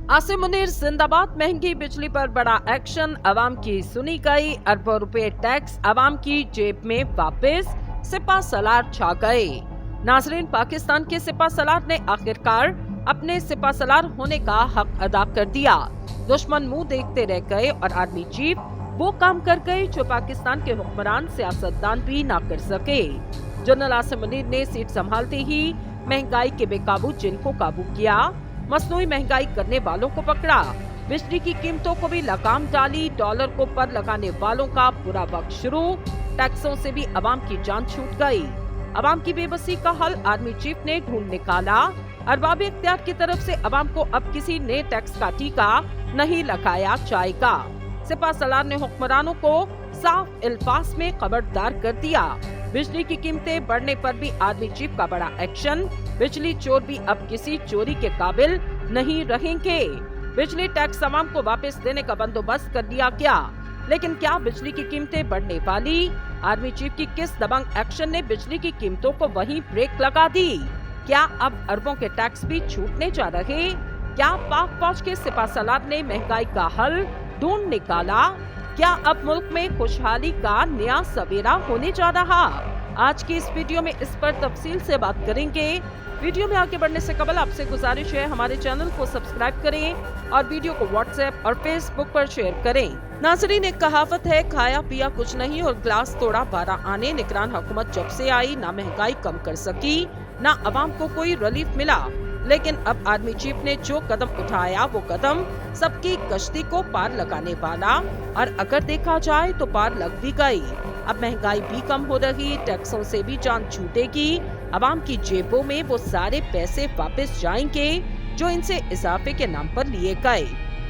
आसिम मुनीर जिंदाबाद। महंगी बिजली पर बड़ा एक्शन, आवाम की सुनी गई। अरबों रुपए टैक्स आवाम की जेब में वापस, सिपा सलार छा गए। नाजरीन, पाकिस्तान के सिपा सलार ने आखिरकार अपने सिपा सलार होने का हक अदा कर दिया। दुश्मन मुंह देखते रह गए और आर्मी चीफ वो काम कर गए जो पाकिस्तान के हुक्मरान सियासतदान भी ना कर सके। जनरल आसिम मुनीर ने सीट संभालते ही महंगाई के बेकाबू जिन को काबू किया, मसनूई महंगाई करने वालों को पकड़ा, बिजली की कीमतों को भी लगाम डाली, डॉलर को पर लगाने वालों का बुरा वक्त शुरू, टैक्सों से भी अवाम की जान छूट गई। अवाम की बेबसी का हल आर्मी चीफ ने ढूंढ निकाला। अरबाब इख्तियार की तरफ से अवाम को अब किसी नए टैक्स का टीका नहीं लगाया जाएगा। सिपा सलार ने हुक्मरानों को साफ अल्फाज में खबरदार कर दिया। बिजली की कीमतें बढ़ने पर भी आर्मी चीफ का बड़ा एक्शन। बिजली चोर भी अब किसी चोरी के काबिल नहीं रहेंगे। बिजली टैक्स अवाम को वापस देने का बंदोबस्त कर लिया गया, लेकिन क्या बिजली की कीमतें बढ़ने वाली? आर्मी चीफ की किस दबंग एक्शन ने बिजली की कीमतों को वहीं ब्रेक लगा दी? क्या अब अरबों के टैक्स भी छूटने जा रहे? क्या पाक फौज के सिपा सलार ने महंगाई का हल ढूंढ निकाला? क्या अब मुल्क में खुशहाली का नया सवेरा होने जा रहा? आज की इस वीडियो में इस पर तफसील से बात करेंगे। वीडियो में आगे बढ़ने से कबल आपसे गुजारिश है, हमारे चैनल को सब्सक्राइब करें और वीडियो को व्हाट्सएप और फेसबुक पर शेयर करें। नाजरीन, एक कहावत है, खाया पिया कुछ नहीं और ग्लास तोड़ा 12 आने। निगरान हुकूमत जब से आई ना महंगाई कम कर सकी, ना अवाम को कोई रिलीफ मिला, लेकिन अब आर्मी चीफ ने जो कदम उठाया वो कदम सबकी कश्ती को पार लगाने वाला, और अगर देखा जाए तो पार लग भी गई। अब महंगाई भी कम हो रही, टैक्सों से भी जान छूटेगी, अवाम की जेबों में वो सारे पैसे वापस जाएंगे जो इनसे इजाफे के नाम पर लिए गए,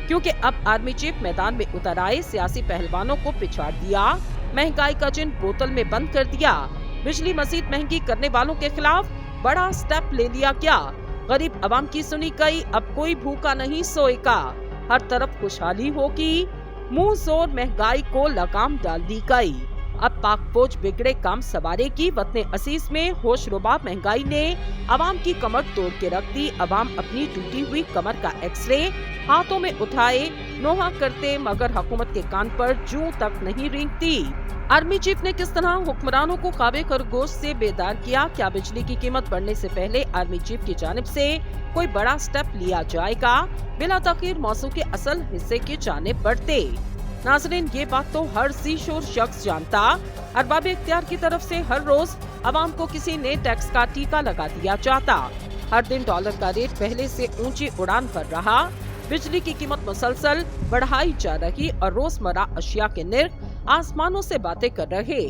क्योंकि अब आर्मी चीफ मैदान में उतर आए। सियासी पहलवानों को पिछाड़ दिया, महंगाई का जिन बोतल में बंद कर दिया। बिजली मजीद महंगी करने वालों के खिलाफ बड़ा स्टेप ले लिया गया। गरीब अवाम की सुनी गई, अब कोई भूखा नहीं सोएगा, हर तरफ खुशहाली होगी। मुंह जोर महंगाई को लगाम डाल दी गई। अब पाक फौज बिगड़े काम सवारेगी। वतने असीस में होश रुबा महंगाई ने अवाम की कमर तोड़ के रख दी। अवाम अपनी टूटी हुई कमर का एक्सरे हाथों में उठाए नोहा करते, मगर हुकूमत के कान पर जूं तक नहीं रेंगती। आर्मी चीफ ने किस तरह हुक्मरानों को काबे खरगोश से बेदार किया? क्या बिजली की कीमत बढ़ने से पहले आर्मी चीफ की जानिब से कोई बड़ा स्टेप लिया जाएगा? बिला तखीर मौसू के असल हिस्से की जानिब बढ़ते। नाज़रीन, ये बात तो हर सीशोर शख्स जानता। अरबाब इख्तियार की तरफ से हर रोज अवाम को किसी नए टैक्स का टीका लगा दिया जाता। हर दिन डॉलर का रेट पहले से ऊंची उड़ान भर रहा, बिजली की कीमत मुसलसल बढ़ाई जा रही और रोजमर्रा अशिया के निर्ख आसमानों से बातें कर रहे।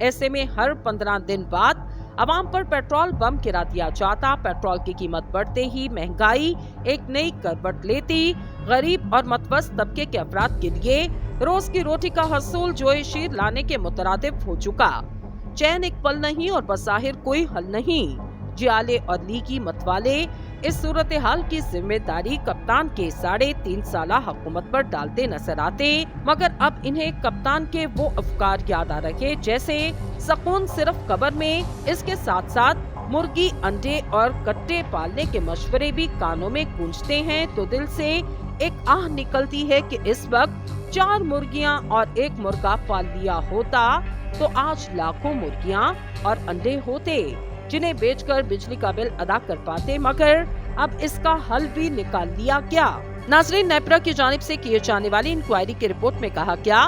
ऐसे में हर 15 दिन बाद अवाम पर पेट्रोल बम गिरा दिया जाता। पेट्रोल की कीमत बढ़ते ही महंगाई एक नई करवट लेती। गरीब और मतवस्त तबके के अफराद के लिए रोज की रोटी का हसूल जोए शीर लाने के मुतरादिफ हो चुका। चैन एक पल नहीं और बज़ाहिर कोई हल नहीं। जियाले और लीगी मतवाले इस सूरत हाल की जिम्मेदारी कप्तान के 3.5 साला हुकूमत पर डालते नजर आते, मगर अब इन्हें कप्तान के वो अफकार याद आ रहे जैसे सकून सिर्फ कब्र में। इसके साथ साथ मुर्गी, अंडे और कट्टे पालने के मशवरे भी कानों में गूंजते हैं, तो दिल से एक आह निकलती है कि इस वक्त 4 मुर्गियां और 1 मुर्गा पाल लिया होता तो आज लाखों मुर्गियां और अंडे होते जिन्हें बेचकर बिजली का बिल अदा कर पाते, मगर अब इसका हल भी निकाल लिया गया। नाज़रीन, नेपरा की जानिब से किए जाने वाली इंक्वायरी की रिपोर्ट में कहा गया,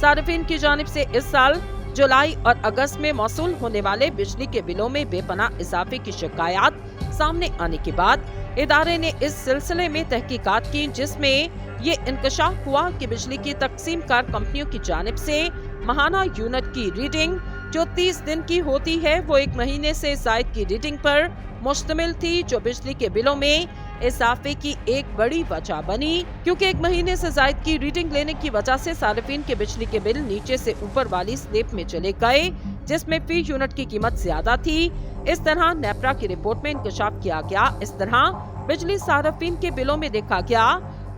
सार्फिन की जानिब से इस साल जुलाई और अगस्त में मौसूल होने वाले बिजली के बिलों में बेपनाह इजाफे की शिकायत सामने आने के बाद इदारे ने इस सिलसिले में तहकीकात की, जिसमें ये इंकशाफ हुआ कि बिजली की तकसीम कार कंपनियों की जानिब से माहाना यूनिट की रीडिंग जो 30 दिन की होती है वो 1 महीने से जायद की रीडिंग पर मुश्तमिल थी, जो बिजली के बिलों में इजाफे की एक बड़ी वजह बनी, क्योंकि 1 महीने से जायद की रीडिंग लेने की वजह से सार्फिन के बिजली के बिल नीचे से ऊपर वाली स्लेब में चले गए, जिसमें फी यूनिट की कीमत ज्यादा थी। इस तरह नेपरा की रिपोर्ट में इंकशाफ किया गया। इस तरह बिजली सार्फिन के बिलों में देखा गया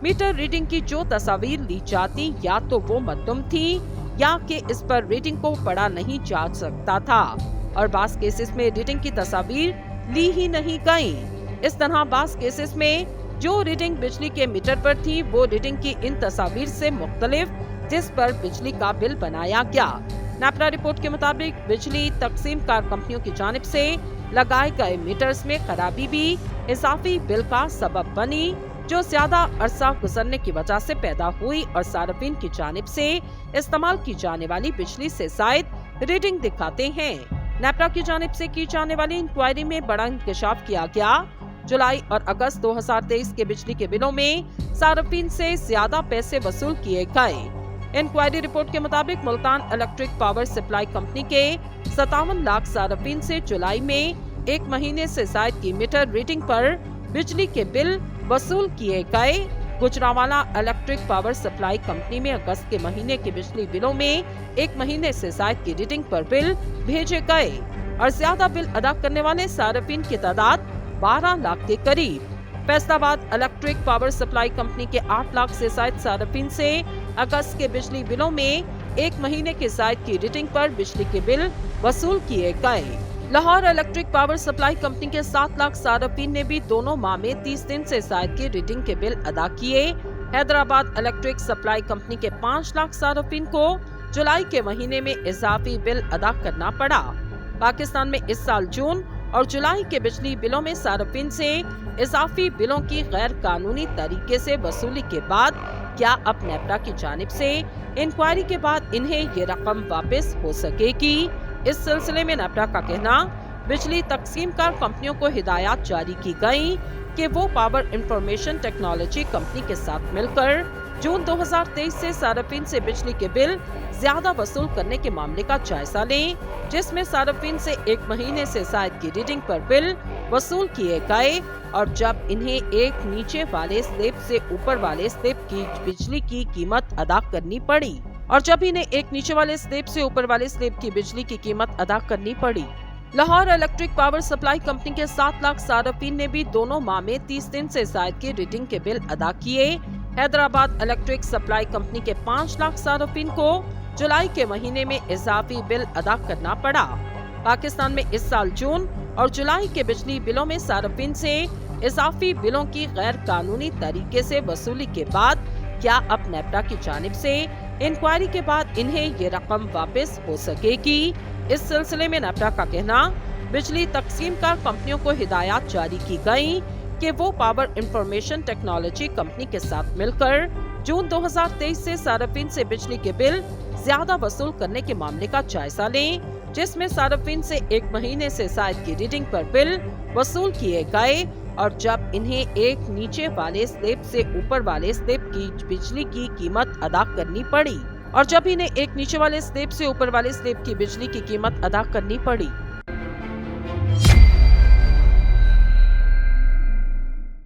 मीटर रीडिंग की जो तस्वीर ली जाती या तो वो मद्दुम थी या कि इस पर रीडिंग को पढ़ा नहीं जा सकता था, और बास केसेस में रीडिंग की तस्वीर ली ही नहीं गई। इस तरह बास केसेस में जो रीडिंग बिजली के मीटर पर थी वो रीडिंग की इन तस्वीर से मुख्तलिफ, जिस पर बिजली का बिल बनाया गया। नेपरा रिपोर्ट के मुताबिक बिजली तकसीमकार कंपनियों की जानिब से लगाए गए मीटर्स में खराबी भी इजाफी बिल का सबब बनी, जो ज्यादा अरसा गुजरने की वजह से पैदा हुई और सार्फिन की जानिब से इस्तेमाल की जाने वाली बिजली से जायद रीडिंग दिखाते हैं। नेपरा की जानिब से की जाने वाली इंक्वायरी में बड़ा इंकशाफ किया गया। जुलाई और अगस्त 2023 के बिजली के बिलों में सार्फिन से ज्यादा पैसे वसूल किए गए। इंक्वायरी रिपोर्ट के मुताबिक Multan electric power supply company के 57 लाख सार्फिन से जुलाई में एक महीने से जायद की मीटर रीडिंग पर बिजली के बिल वसूल किए गए। Gujranwala electric power supply company में अगस्त के महीने के बिजली बिलों में एक महीने से जायद की रीडिंग पर बिल भेजे गए और ज्यादा बिल अदा करने वाले सार्फिन की तादाद 12 लाख के करीब। Faisalabad electric power supply company के 8 लाख से जायद सार्फिन से अगस्त के बिजली बिलों में एक महीने के जायद की रीडिंग पर बिजली के बिल वसूल किए गए। Lahore electric power supply company के 7 लाख सार्फिन ने भी दोनों माह में 30 दिन से जायद की रीडिंग के बिल अदा किए। हैदराबाद इलेक्ट्रिक सप्लाई कंपनी के 5 लाख सार्फिन को जुलाई के महीने में इजाफी बिल अदा करना पड़ा। पाकिस्तान में इस साल जून और जुलाई के बिजली बिलों में सार्फिन से इजाफी बिलों की गैर कानूनी तरीके से वसूली के बाद क्या अब नेपरा की जानिब से इंक्वायरी के बाद इन्हें ये रकम वापस हो सकेगी? इस सिलसिले में नेपरा का कहना, बिजली तकसीमकार कंपनियों को हिदायत जारी की गई कि वो पावर इंफॉर्मेशन टेक्नोलॉजी कंपनी के साथ मिलकर जून 2023 से सार्फिन से बिजली के बिल ज्यादा वसूल करने के मामले का जायजा लें, जिसमें सार्फिन से एक महीने से जायद की रीडिंग पर बिल वसूल किए गए और जब इन्हें एक नीचे वाले स्लैब से ऊपर वाले स्लैब की बिजली की कीमत अदा करनी पड़ी की बिजली की कीमत अदा करनी पड़ी। Lahore electric power supply company के 7 लाख सार्फिन ने भी दोनों माह में 30 दिन से जायद की रीडिंग के बिल अदा किए। हैदराबाद इलेक्ट्रिक सप्लाई कंपनी के 5 लाख सार्फिन को जुलाई के महीने में इजाफी बिल अदा करना पड़ा। पाकिस्तान में इस साल जून और जुलाई के बिजली बिलों में सार्फिन से इजाफी बिलों की गैर कानूनी तरीके से वसूली के बाद क्या अब नेपरा की जानिब से इंक्वायरी के बाद इन्हें ये रकम वापस हो सकेगी? इस सिलसिले में नेपरा का कहना, बिजली तकसीमकार कंपनियों को हिदायत जारी की गई कि वो पावर इंफॉर्मेशन टेक्नोलॉजी कंपनी के साथ मिलकर जून 2023 से सार्फिन से बिजली के बिल ज्यादा वसूल करने के मामले का जायजा लें, जिसमें सार्फिन से एक महीने से जायद की रीडिंग पर बिल वसूल किए गए और जब इन्हें एक नीचे वाले स्लैब से ऊपर वाले स्लैब की बिजली की कीमत अदा करनी पड़ी।